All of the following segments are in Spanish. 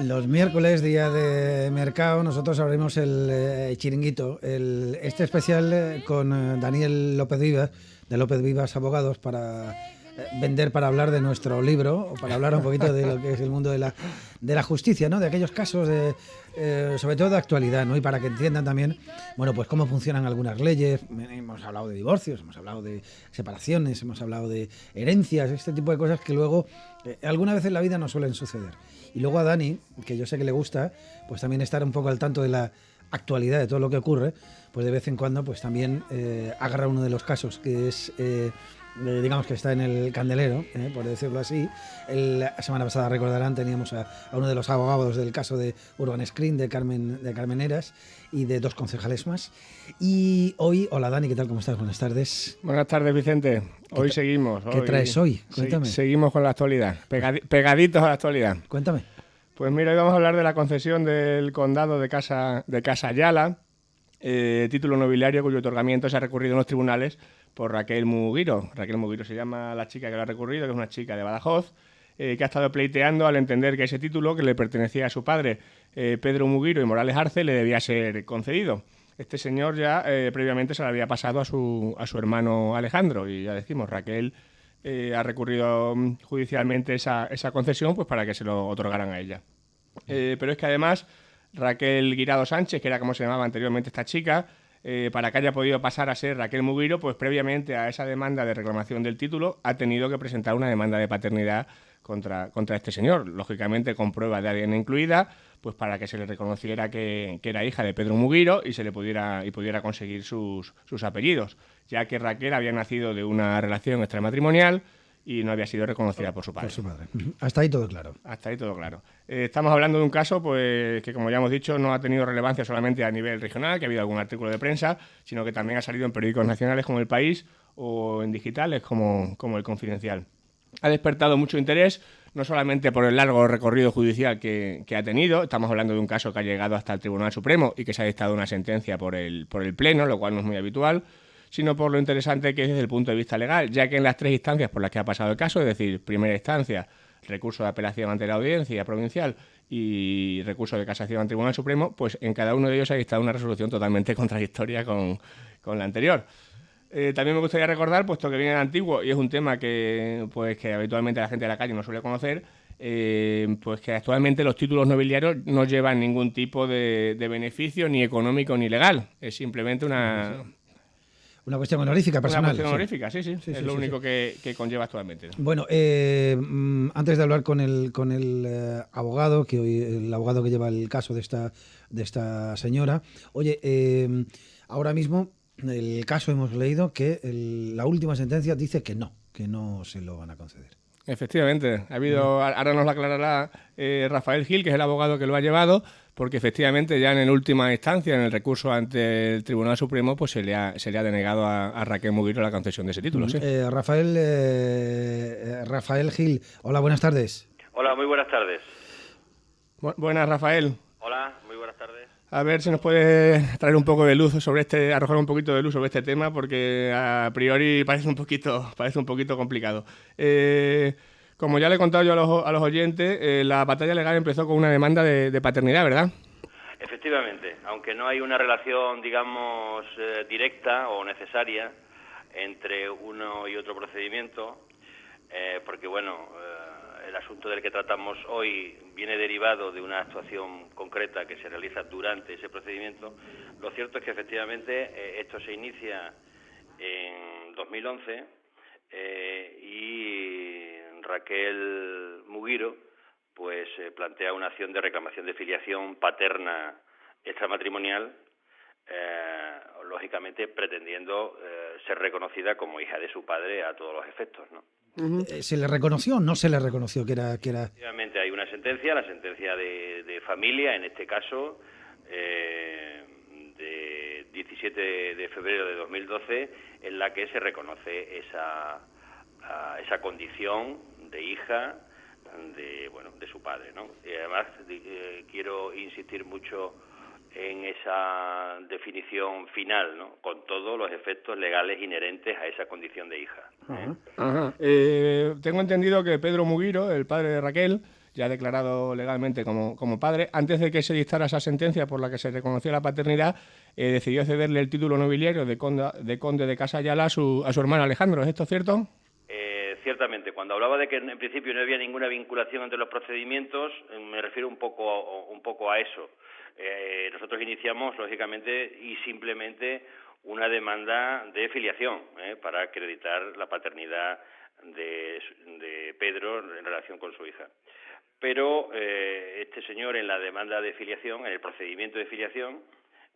Los miércoles, día de mercado, nosotros abrimos el chiringuito, este especial con Daniel López Vivas, de López Vivas Abogados, para vender, para hablar de nuestro libro, o para hablar un poquito de lo que es el mundo de la justicia, ¿no? De aquellos casos, sobre todo de actualidad, ¿no? Y para que entiendan también, bueno, pues cómo funcionan algunas leyes. Hemos hablado de divorcios, hemos hablado de separaciones, hemos hablado de herencias, este tipo de cosas que luego, alguna vez en la vida nos suelen suceder. Y luego a Dani, que yo sé que le gusta, pues también estar un poco al tanto de la actualidad, de todo lo que ocurre, pues de vez en cuando pues también agarra uno de los casos que es, digamos que está en el candelero, por decirlo así. La semana pasada, recordarán, teníamos a uno de los abogados del caso de Urban Screen, de Carmen Heras, y de 2 concejales más. Y hoy, hola Dani, ¿qué tal? ¿Cómo estás? Buenas tardes. Buenas tardes, Vicente. Hoy seguimos. ¿Qué traes hoy? Cuéntame. Seguimos con la actualidad, pegaditos a la actualidad. Cuéntame. Pues mira, hoy vamos a hablar de la concesión del condado de Casa Ayala, título nobiliario cuyo otorgamiento se ha recurrido en los tribunales por Raquel Mugiro. Raquel Mugiro se llama la chica que lo ha recurrido, que es una chica de Badajoz, que ha estado pleiteando al entender que ese título, que le pertenecía a su padre, Pedro Mugiro y Morales Arce, le debía ser concedido. Este señor ya previamente se lo había pasado a su hermano Alejandro, y ya decimos, Raquel ha recurrido judicialmente esa concesión pues para que se lo otorgaran a ella. Pero es que además Raquel Guirado Sánchez, que era como se llamaba anteriormente esta chica, para que haya podido pasar a ser Raquel Mugiro, pues previamente a esa demanda de reclamación del título ha tenido que presentar una demanda de paternidad contra este señor, lógicamente con pruebas de ADN incluida, pues para que se le reconociera que era hija de Pedro Mugiro y se le pudiera conseguir sus apellidos, ya que Raquel había nacido de una relación extramatrimonial y no había sido reconocida por su padre. Hasta ahí todo claro. Hasta ahí todo claro. Estamos hablando de un caso pues que, como ya hemos dicho, no ha tenido relevancia solamente a nivel regional, que ha habido algún artículo de prensa, sino que también ha salido en periódicos nacionales como El País o en digitales como El Confidencial. Ha despertado mucho interés, no solamente por el largo recorrido judicial que ha tenido. Estamos hablando de un caso que ha llegado hasta el Tribunal Supremo y que se ha dictado una sentencia por el Pleno, lo cual no es muy habitual, sino por lo interesante que es desde el punto de vista legal, ya que en las 3 instancias por las que ha pasado el caso, es decir, primera instancia, recurso de apelación ante la Audiencia Provincial y recurso de casación ante el Tribunal Supremo, pues en cada uno de ellos ha dictado una resolución totalmente contradictoria con la anterior. También me gustaría recordar, puesto que viene de antiguo y es un tema que habitualmente la gente de la calle no suele conocer, pues que actualmente los títulos nobiliarios no llevan ningún tipo de beneficio ni económico ni legal. Es simplemente una cuestión honorífica, personal. Una cuestión honorífica, sí. Es lo único que conlleva actualmente. Bueno, antes de hablar con el abogado, el abogado que lleva el caso de esta señora, oye, ahora mismo el caso hemos leído que la última sentencia dice que no se lo van a conceder. Efectivamente, ahora nos lo aclarará Rafael Gil, que es el abogado que lo ha llevado, porque efectivamente ya en última instancia, en el recurso ante el Tribunal Supremo, pues se le ha denegado a Raquel Mugiro la concesión de ese título. ¿Sí? Rafael Gil, hola, buenas tardes. Hola, muy buenas tardes. Buenas, Rafael. Hola, muy buenas tardes. A ver si nos puede traer un poco de luz arrojar un poquito de luz sobre este tema, porque a priori parece un poquito complicado. Como ya le he contado yo a los oyentes, la batalla legal empezó con una demanda de paternidad, ¿verdad? Efectivamente, aunque no hay una relación, digamos, directa o necesaria entre uno y otro procedimiento, porque el asunto del que tratamos hoy viene derivado de una actuación concreta que se realiza durante ese procedimiento. Lo cierto es que efectivamente esto se inicia en 2011 y Raquel Mugiro pues plantea una acción de reclamación de filiación paterna extramatrimonial, lógicamente pretendiendo ser reconocida como hija de su padre a todos los efectos, ¿no? ¿Se le reconoció o no se le reconoció que era? Efectivamente hay una sentencia, la sentencia de familia, en este caso, de 17 de febrero de 2012, en la que se reconoce esa condición de hija de su padre, ¿no? Y además quiero insistir mucho en esa definición final, ¿no? Con todos los efectos legales inherentes a esa condición de hija. Ajá. Tengo entendido que Pedro Muguiro, el padre de Raquel, ya declarado legalmente como padre, antes de que se dictara esa sentencia por la que se reconoció la paternidad, decidió cederle el título nobiliario de conde de Casa Ayala a su hermano Alejandro. ¿Es esto cierto? Ciertamente, cuando hablaba de que en principio no había ninguna vinculación entre los procedimientos, me refiero un poco a eso. Nosotros iniciamos, lógicamente, y simplemente una demanda de filiación para acreditar la paternidad de Pedro en relación con su hija. Pero este señor, en la demanda de filiación, en el procedimiento de filiación,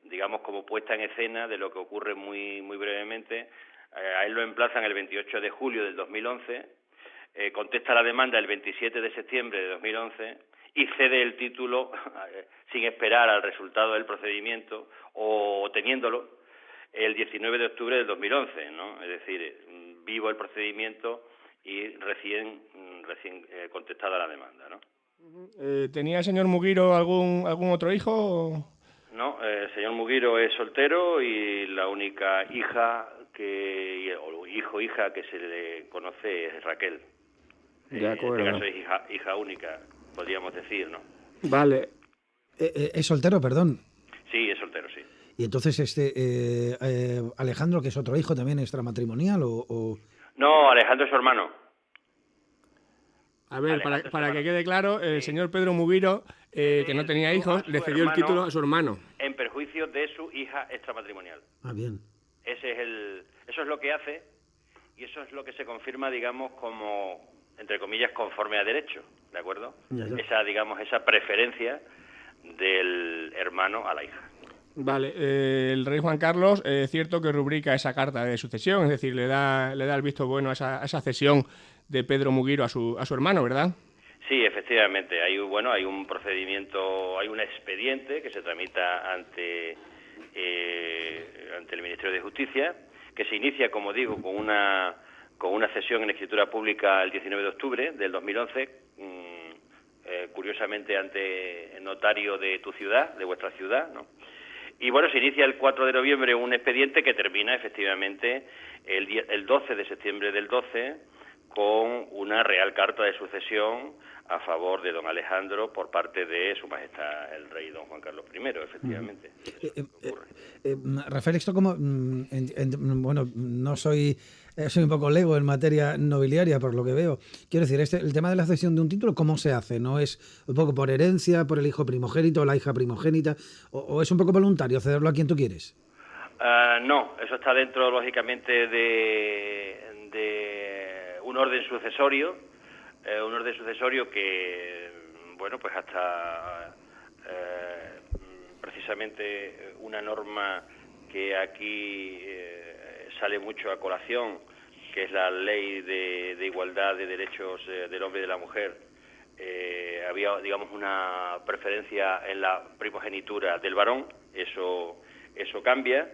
digamos como puesta en escena de lo que ocurre muy brevemente, a él lo emplazan el 28 de julio del 2011, contesta la demanda el 27 de septiembre de 2011 y cede el título sin esperar al resultado del procedimiento o teniéndolo el 19 de octubre del 2011, ¿no? Es decir, vivo el procedimiento y recién contestada la demanda, ¿no? ¿Tenía el señor Muguiro algún otro hijo? No, el señor Muguiro es soltero y la única hija o hija que se le conoce es Raquel. De acuerdo. En este caso es hija única, podríamos decir, ¿no? Vale. ¿Es soltero, perdón? Sí, es soltero, sí. Y entonces Alejandro, que es otro hijo, también extramatrimonial o... No, Alejandro es su hermano. A ver, para que quede claro, el señor Pedro Muguiro, que no tenía hijos, le cedió el título a su hermano. En perjuicio de su hija extramatrimonial. Ah, bien. Eso es lo que hace y eso es lo que se confirma, digamos, como, entre comillas, conforme a derecho, ¿de acuerdo? Ya. Esa preferencia del hermano a la hija. Vale, el rey Juan Carlos es cierto que rubrica esa carta de sucesión, es decir, le da el visto bueno a esa cesión de Pedro Muguiro a su hermano, ¿verdad? Sí, efectivamente, hay un procedimiento, hay un expediente que se tramita ante el Ministerio de Justicia, que se inicia, como digo, con una cesión en escritura pública el 19 de octubre del 2011, curiosamente ante el notario de tu ciudad, de vuestra ciudad, ¿no? Y bueno, se inicia el 4 de noviembre un expediente que termina efectivamente el 12 de septiembre del 12 con una real carta de sucesión a favor de don Alejandro por parte de Su Majestad el Rey don Juan Carlos I, efectivamente. Rafael, esto como... bueno, no soy un poco lego en materia nobiliaria, por lo que veo. Quiero decir, el tema de la cesión de un título, ¿cómo se hace? ¿No es un poco por herencia, por el hijo primogénito o la hija primogénita? ¿O es un poco voluntario cederlo a quien tú quieres? No, eso está dentro, lógicamente, de un orden sucesorio, que, bueno, pues hasta precisamente una norma que aquí sale mucho a colación, que es la ley de igualdad de derechos del hombre y de la mujer. Había, digamos, una preferencia en la primogenitura del varón, eso cambia,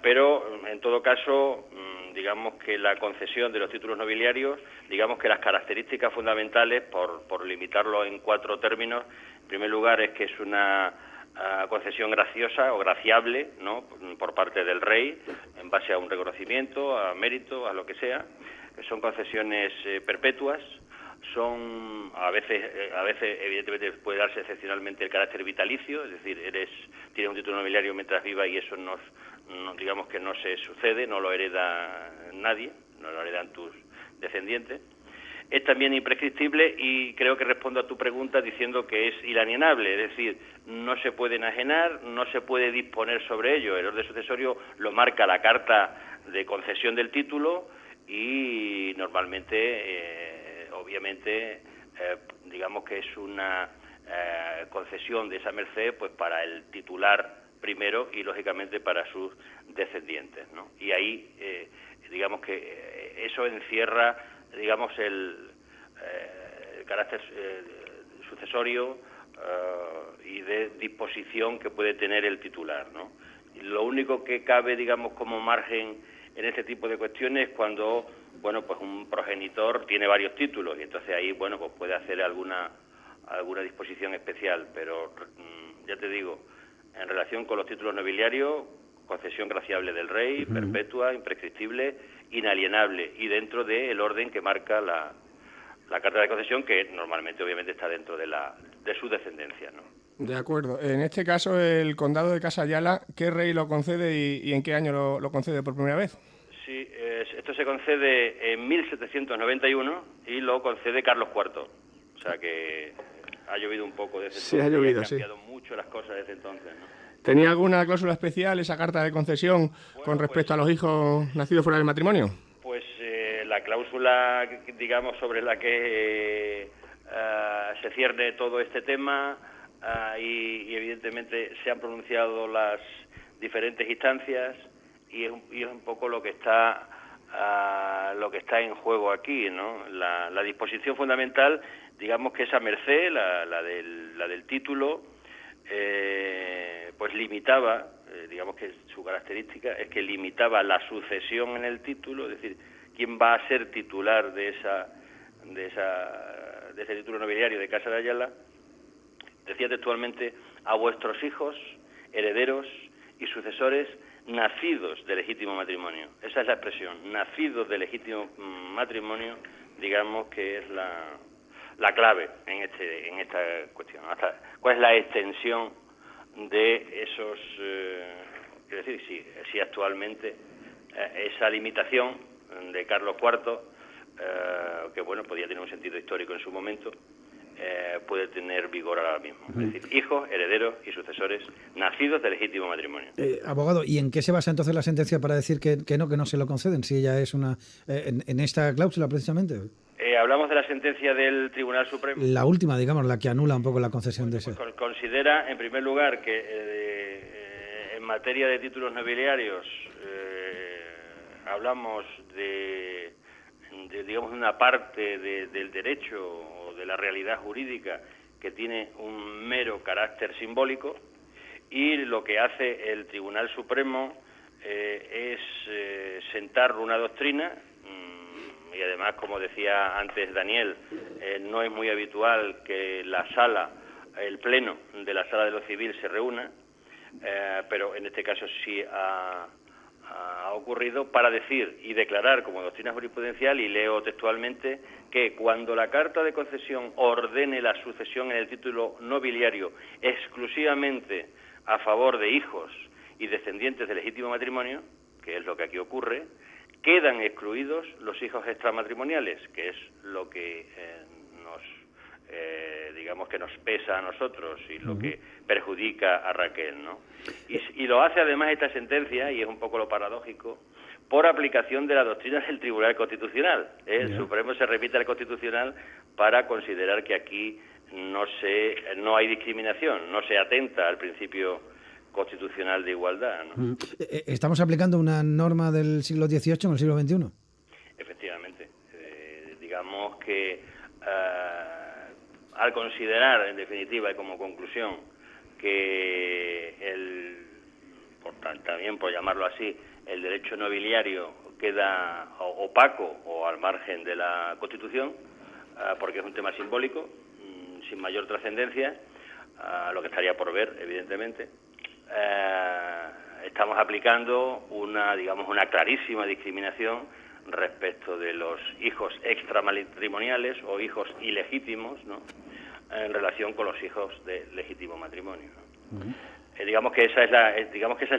pero en todo caso, digamos que la concesión de los títulos nobiliarios, digamos que las características fundamentales, por limitarlo en 4 términos, en primer lugar es que es una concesión graciosa o graciable, ¿no?, por parte del rey, en base a un reconocimiento, a mérito, a lo que sea. Son concesiones perpetuas, son a veces evidentemente puede darse excepcionalmente el carácter vitalicio, es decir, tienes un título nobiliario mientras viva y eso no digamos que no se sucede, no lo hereda nadie, no lo heredan tus descendientes. Es también imprescriptible y creo que respondo a tu pregunta diciendo que es inalienable, es decir, no se puede enajenar, no se puede disponer sobre ello. El orden sucesorio lo marca la carta de concesión del título y normalmente, obviamente, digamos que es una concesión de esa merced pues para el titular primero y lógicamente para sus descendientes, ¿no? Y ahí digamos que eso encierra, digamos, el carácter sucesorio y de disposición que puede tener el titular, ¿no? Y lo único que cabe, digamos, como margen en este tipo de cuestiones es cuando, bueno, pues un progenitor tiene varios títulos y entonces ahí, bueno, pues puede hacer alguna alguna disposición especial, pero ya te digo, en relación con los títulos nobiliarios, concesión graciable del rey, perpetua, imprescriptible, inalienable, y dentro del orden que marca la carta de concesión, que normalmente obviamente está dentro de su descendencia, ¿no? De acuerdo. En este caso, el condado de Casa Ayala, ¿qué rey lo concede y en qué año lo concede por primera vez? Sí, esto se concede en 1791 y lo concede Carlos IV. O sea que ha llovido un poco desde entonces. Sí, ha llovido, han cambiado mucho las cosas desde entonces, ¿no? ¿Tenía alguna cláusula especial esa carta de concesión con respecto a los hijos nacidos fuera del matrimonio? Pues la cláusula, digamos, sobre la que se cierne todo este tema y evidentemente se han pronunciado las diferentes instancias y es un poco lo que está en juego aquí, ¿no? La disposición fundamental, digamos que esa merced, la del título, pues limitaba, digamos que su característica es que limitaba la sucesión en el título, es decir, quién va a ser titular de ese título nobiliario de Casa de Ayala. Decía textualmente: a vuestros hijos, herederos y sucesores nacidos de legítimo matrimonio. Esa es la expresión, nacidos de legítimo matrimonio, digamos que es la clave en esta cuestión. ¿Cuál es la extensión de esos, quiero decir, si actualmente esa limitación de Carlos IV, que bueno, podía tener un sentido histórico en su momento, puede tener vigor ahora mismo. Es decir, hijos, herederos y sucesores nacidos de legítimo matrimonio. Abogado, ¿y en qué se basa entonces la sentencia para decir que no se lo conceden, si ella es en esta cláusula precisamente? Hablamos de la sentencia del Tribunal Supremo. La última, digamos, la que anula un poco la concesión de ese. Pues considera, en primer lugar, que en materia de títulos nobiliarios hablamos de digamos, una parte del derecho o de la realidad jurídica que tiene un mero carácter simbólico, y lo que hace el Tribunal Supremo es sentar una doctrina. Y además, como decía antes Daniel, no es muy habitual que el pleno de la Sala de lo Civil se reúna, pero en este caso sí ha ocurrido, para decir y declarar como doctrina jurisprudencial, y leo textualmente, que cuando la carta de concesión ordene la sucesión en el título nobiliario exclusivamente a favor de hijos y descendientes de legítimo matrimonio, que es lo que aquí ocurre, quedan excluidos los hijos extramatrimoniales, que es lo que digamos que nos pesa a nosotros y lo que perjudica a Raquel, ¿no? Y lo hace además esta sentencia, y es un poco lo paradójico, por aplicación de la doctrina del Tribunal Constitucional. El Supremo se remite al Constitucional para considerar que aquí no hay discriminación, no se atenta al principio constitucional de igualdad, ¿no? ¿Estamos aplicando una norma del siglo XVIII en el siglo XXI? Efectivamente. Digamos que al considerar, en definitiva y como conclusión, que también por llamarlo así, el derecho nobiliario queda opaco o al margen de la Constitución, porque es un tema simbólico, sin mayor trascendencia, lo que estaría por ver, evidentemente, estamos aplicando una clarísima discriminación respecto de los hijos extramatrimoniales o hijos ilegítimos, ¿no?, en relación con los hijos de legítimo matrimonio, ¿no? Digamos que esa es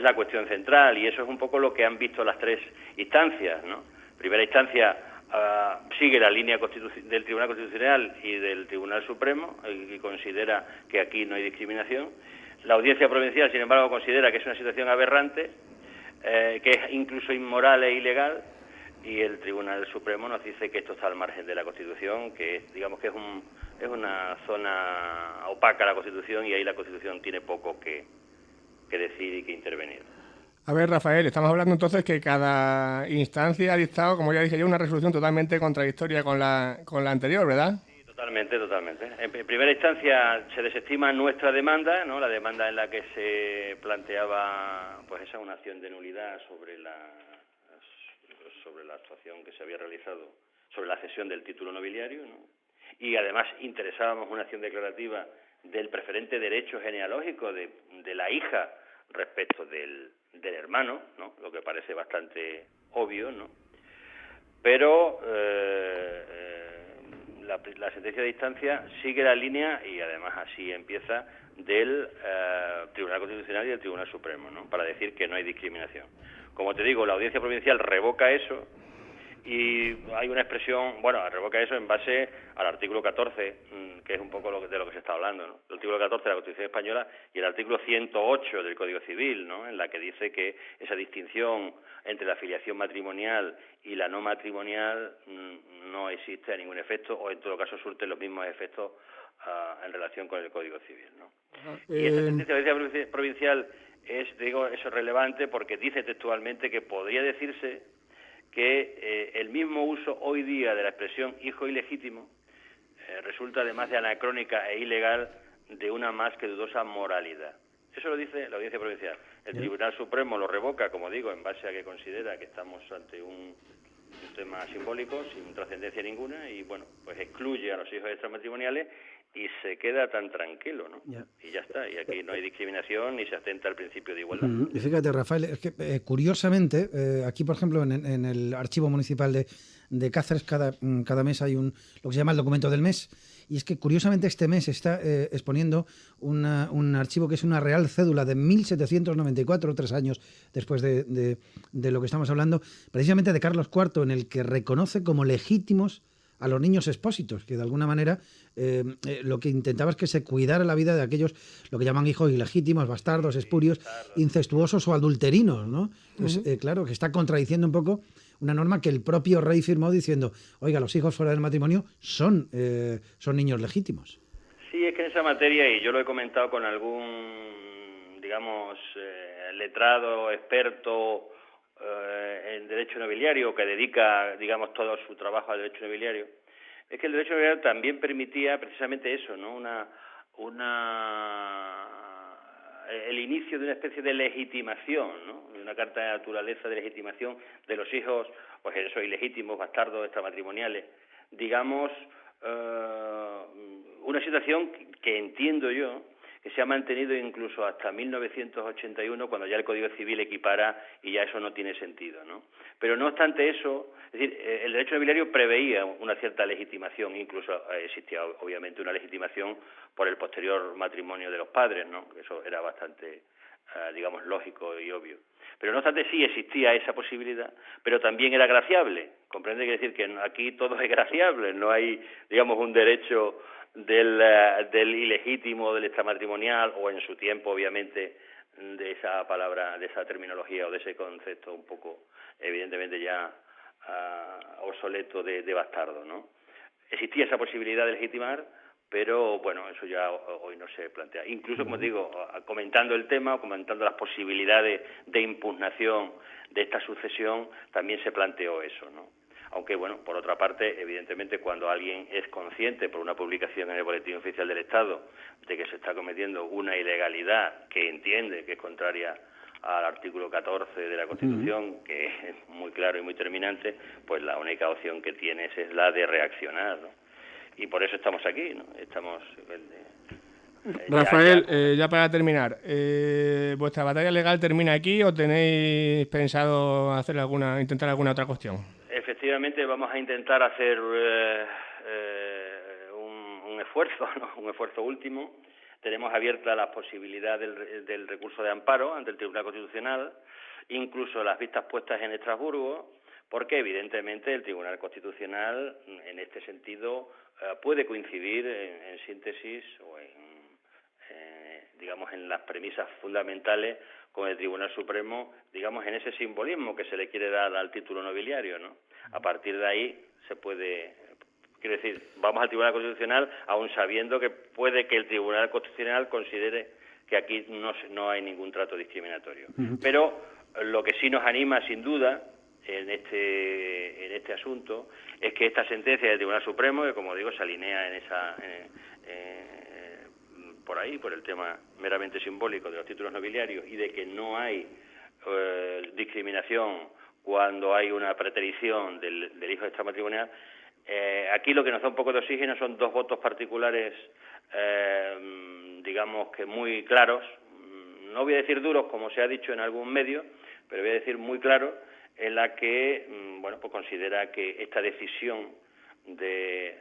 la cuestión central, y eso es un poco lo que han visto las tres instancias, ¿no? Primera instancia sigue la línea del Tribunal Constitucional y del Tribunal Supremo, y considera que aquí no hay discriminación. La Audiencia Provincial, sin embargo, considera que es una situación aberrante, que es incluso inmoral e ilegal, y el Tribunal Supremo nos dice que esto está al margen de la Constitución, que digamos que es una zona opaca a la Constitución, y ahí la Constitución tiene poco que decir y que intervenir. A ver, Rafael, estamos hablando entonces que cada instancia ha dictado, como ya dije yo, una resolución totalmente contradictoria con la anterior, ¿verdad? Sí, totalmente. En primera instancia se desestima nuestra demanda, ¿no?, la demanda en la que se planteaba pues una acción de nulidad sobre la actuación que se había realizado sobre la cesión del título nobiliario, ¿no? y además interesábamos una acción declarativa del preferente derecho genealógico de la hija respecto del hermano, ¿no? Lo que parece bastante obvio, ¿no? Pero la sentencia de instancia sigue la línea, y además así empieza, del Tribunal Constitucional y del Tribunal Supremo, ¿no? Para decir que no hay discriminación. Como te digo, la Audiencia Provincial revoca eso, y hay una expresión, revoca eso en base al artículo 14, que es un poco de lo que se está hablando, ¿no? El artículo 14 de la Constitución Española y el artículo 108 del Código Civil, ¿no? En la que dice que esa distinción entre la filiación matrimonial y la no matrimonial no existe a ningún efecto, o en todo caso surte los mismos efectos en relación con el Código Civil, ¿no? Y esta sentencia de la Audiencia Provincial eso es relevante porque dice textualmente que podría decirse que el mismo uso hoy día de la expresión hijo ilegítimo resulta además de anacrónica e ilegal de una más que dudosa moralidad. Eso lo dice la Audiencia Provincial. El Tribunal Supremo lo revoca, como digo, en base a que considera que estamos ante un tema simbólico, sin trascendencia ninguna, y pues excluye a los hijos extramatrimoniales y se queda tan tranquilo, ¿no? Y ya está, y aquí no hay discriminación ni se atenta al principio de igualdad. Y fíjate, Rafael, es que curiosamente, aquí por ejemplo en el archivo municipal de Cáceres cada mes hay lo que se llama el documento del mes, y es que curiosamente este mes está exponiendo un archivo que es una real cédula de 1794, 3 años después de lo que estamos hablando, precisamente de Carlos IV, en el que reconoce como legítimos a los niños expósitos, que de alguna manera lo que intentaba es que se cuidara la vida de aquellos, lo que llaman hijos ilegítimos, bastardos, espurios, incestuosos o adulterinos, ¿no? Entonces, claro, que está contradiciendo un poco una norma que el propio rey firmó diciendo, oiga, los hijos fuera del matrimonio son niños legítimos. Sí, es que en esa materia, y yo lo he comentado con algún, digamos, letrado, experto en derecho nobiliario, que dedica, digamos, todo su trabajo al derecho nobiliario, es que el derecho nobiliario también permitía precisamente eso, ¿no? El inicio de una especie de legitimación, ¿no? De una carta de naturaleza de legitimación de los hijos, pues esos ilegítimos, bastardos, extramatrimoniales, digamos, una situación que entiendo yo que se ha mantenido incluso hasta 1981, cuando ya el Código Civil equipara y ya eso no tiene sentido, ¿no? Pero no obstante eso, es decir, el derecho nobiliario preveía una cierta legitimación, incluso existía obviamente una legitimación por el posterior matrimonio de los padres, ¿no? Eso era bastante, digamos, lógico y obvio. Pero no obstante sí existía esa posibilidad, pero también era graciable. Comprende, que decir que aquí todo es graciable, no hay, digamos, un derecho del ilegítimo, del extramatrimonial, o en su tiempo, obviamente, de esa palabra, de esa terminología o de ese concepto un poco, evidentemente ya obsoleto de bastardo, ¿no? Existía esa posibilidad de legitimar, pero bueno, eso ya hoy no se plantea. Incluso, como digo, comentando el tema, comentando las posibilidades de impugnación de esta sucesión, también se planteó eso, ¿no? Aunque, bueno, por otra parte, evidentemente, cuando alguien es consciente por una publicación en el Boletín Oficial del Estado de que se está cometiendo una ilegalidad que entiende que es contraria al artículo 14 de la Constitución, que es muy claro y muy terminante, pues la única opción que tienes es la de reaccionar, ¿no? Y por eso estamos aquí, ¿no? Estamos... Rafael, ya para terminar, ¿vuestra batalla legal termina aquí o tenéis pensado hacer intentar alguna otra cuestión? Efectivamente, vamos a intentar hacer un esfuerzo, ¿no? Un esfuerzo último. Tenemos abierta la posibilidad del recurso de amparo ante el Tribunal Constitucional, incluso las vistas puestas en Estrasburgo, porque evidentemente el Tribunal Constitucional en este sentido puede coincidir en síntesis o digamos, en las premisas fundamentales con el Tribunal Supremo, digamos, en ese simbolismo que se le quiere dar al título nobiliario, ¿no? A partir de ahí se puede, quiero decir, vamos al Tribunal Constitucional aún sabiendo que puede que el Tribunal Constitucional considere que aquí no hay ningún trato discriminatorio. Pero lo que sí nos anima, sin duda, en este asunto, es que esta sentencia del Tribunal Supremo, que como digo se alinea por ahí, por el tema meramente simbólico de los títulos nobiliarios y de que no hay discriminación cuando hay una preterición del hijo extramatrimonial, Aquí lo que nos da un poco de oxígeno son 2 votos particulares, digamos que muy claros, no voy a decir duros como se ha dicho en algún medio, pero voy a decir muy claros, en la que, bueno, pues considera que esta decisión de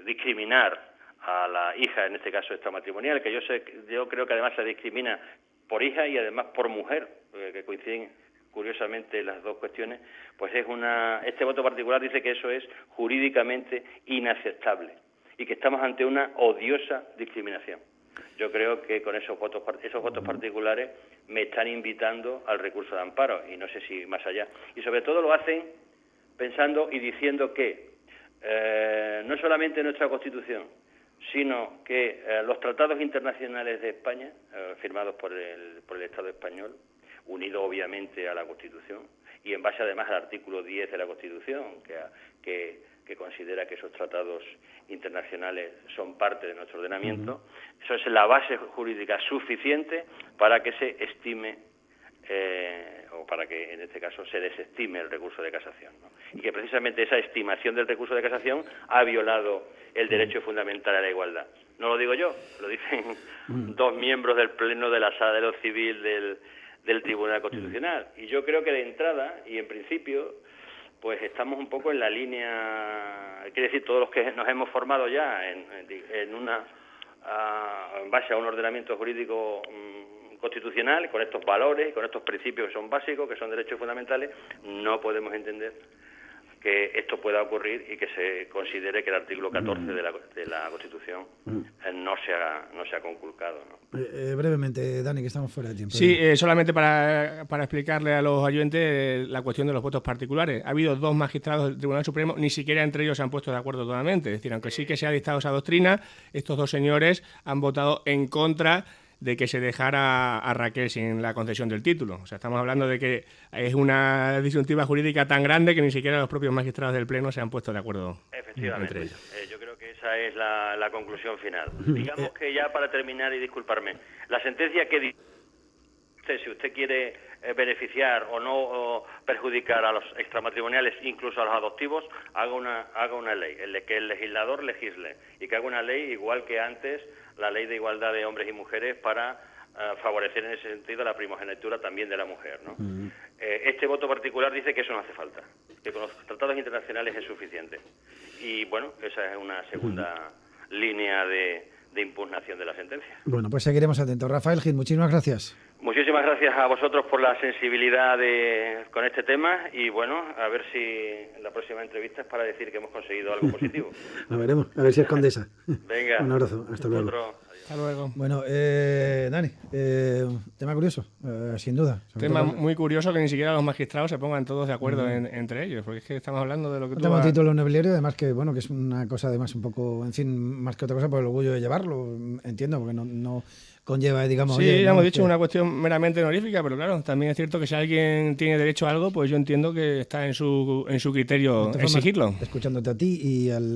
discriminar a la hija, en este caso extramatrimonial, que yo creo que además se discrimina por hija y además por mujer, que coinciden curiosamente las dos cuestiones, pues este voto particular dice que eso es jurídicamente inaceptable y que estamos ante una odiosa discriminación. Yo creo que con esos votos particulares me están invitando al recurso de amparo y no sé si más allá. Y sobre todo lo hacen pensando y diciendo que no solamente nuestra Constitución, sino que los tratados internacionales de España, firmados por el Estado español, unido obviamente a la Constitución, y en base además al artículo 10 de la Constitución, que considera que esos tratados internacionales son parte de nuestro ordenamiento, eso es la base jurídica suficiente para que se estime, o para que en este caso se desestime el recurso de casación, ¿no? Y que precisamente esa estimación del recurso de casación ha violado el derecho fundamental a la igualdad. No lo digo yo, lo dicen 2 miembros del Pleno de la Sala de lo Civil del Tribunal Constitucional. Y yo creo que de entrada y en principio pues estamos un poco en la línea, quiere decir, todos los que nos hemos formado ya en base a un ordenamiento jurídico constitucional, con estos valores, con estos principios que son básicos, que son derechos fundamentales, no podemos entender que esto pueda ocurrir y que se considere que el artículo 14 de la Constitución no se ha conculcado, ¿no? Brevemente, Dani, que estamos fuera de tiempo. Sí, solamente para explicarle a los oyentes la cuestión de los votos particulares. Ha habido 2 magistrados del Tribunal Supremo, ni siquiera entre ellos se han puesto de acuerdo totalmente. Es decir, aunque sí que se ha dictado esa doctrina, estos 2 señores han votado en contra de que se dejara a Raquel sin la concesión del título. O sea, estamos hablando de que es una disyuntiva jurídica tan grande que ni siquiera los propios magistrados del Pleno se han puesto de acuerdo entre ellos. Yo creo que esa es la conclusión final. Digamos que ya para terminar y disculparme, la sentencia que dice, si usted quiere beneficiar o no perjudicar a los extramatrimoniales, incluso a los adoptivos, haga una ley, que el legislador legisle y que haga una ley igual que antes la ley de igualdad de hombres y mujeres para favorecer en ese sentido la primogenitura también de la mujer, ¿no? Este voto particular dice que eso no hace falta, que con los tratados internacionales es suficiente. Y bueno, esa es una segunda línea de impugnación de la sentencia. Bueno, pues seguiremos atentos. Rafael Gil, muchísimas gracias. Muchísimas gracias a vosotros por la sensibilidad con este tema y bueno, a ver si en la próxima entrevista es para decir que hemos conseguido algo positivo. Lo veremos, a ver si es condesa. Venga. Un abrazo, hasta luego. Hasta luego. Bueno, Dani, tema curioso, sin duda. Tema muy curioso que ni siquiera los magistrados se pongan todos de acuerdo entre ellos, porque es que estamos hablando de lo que tú... Tengo título nobiliario, además que bueno, que es una cosa además un poco, en fin, más que otra cosa por el orgullo de llevarlo, entiendo, porque no conlleva, digamos... Sí, ya hemos dicho, una cuestión meramente honorífica, pero claro, también es cierto que si alguien tiene derecho a algo, pues yo entiendo que está en su criterio exigirlo. Escuchándote a ti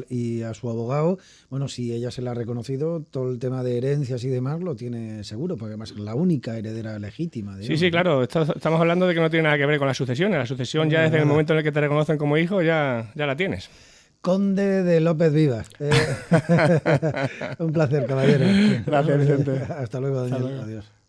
y a su abogado, bueno, si ella se la ha reconocido, todo el tema de herencias y demás lo tiene seguro, porque además es la única heredera legítima. Digamos. Sí, claro, estamos hablando de que no tiene nada que ver con la sucesión. La sucesión ya desde el momento en el que te reconocen como hijo ya la tienes. Conde de López Vivas. Un placer, caballero. Gracias, Vicente. Hasta luego, Daniel. Adiós.